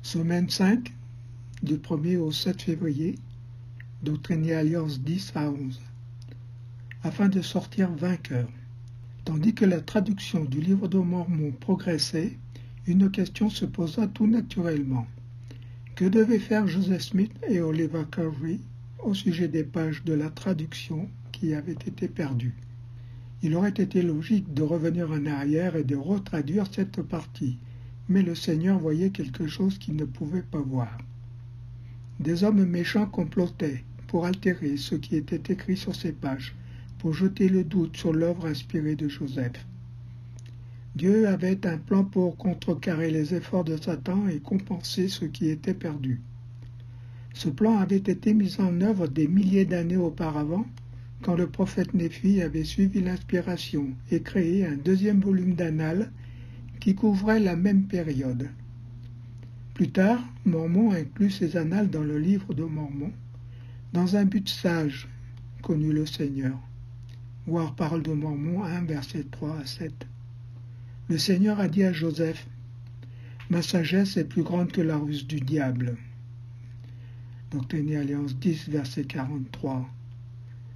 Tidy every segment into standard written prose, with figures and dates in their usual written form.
Semaine 5, du 1er au 7 février, Doctrine et Alliance 10 à 11, afin de sortir vainqueur. Tandis que la traduction du livre de Mormon progressait, une question se posa tout naturellement. Que devaient faire Joseph Smith et Oliver Cowdery au sujet des pages de la traduction qui avaient été perdues? Il aurait été logique de revenir en arrière et de retraduire cette partie, mais le Seigneur voyait quelque chose qu'il ne pouvait pas voir. Des hommes méchants complotaient pour altérer ce qui était écrit sur ces pages, pour jeter le doute sur l'œuvre inspirée de Joseph. Dieu avait un plan pour contrecarrer les efforts de Satan et compenser ce qui était perdu. Ce plan avait été mis en œuvre des milliers d'années auparavant, quand le prophète Néphi avait suivi l'inspiration et créé un deuxième volume d'Annales qui couvrait la même période. Plus tard, Mormon inclut ces annales dans le livre de Mormon, dans un but sage, connu le Seigneur. Voir Parole de Mormon 1, versets 3 à 7. Le Seigneur a dit à Joseph, « Ma sagesse est plus grande que la ruse du diable. » Doctrine et Alliance 10, verset 43.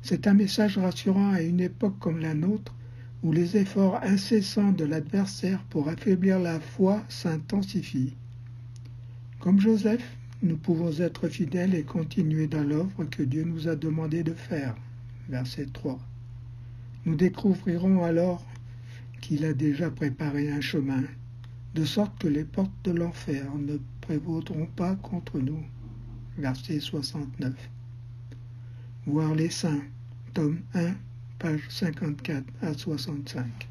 C'est un message rassurant à une époque comme la nôtre, où les efforts incessants de l'adversaire pour affaiblir la foi s'intensifient. Comme Joseph, nous pouvons être fidèles et continuer dans l'œuvre que Dieu nous a demandé de faire. Verset 3. Nous découvrirons alors qu'il a déjà préparé un chemin, de sorte que les portes de l'enfer ne prévaudront pas contre nous. Verset 69. Voir les saints, tome 1, page 54 à 65.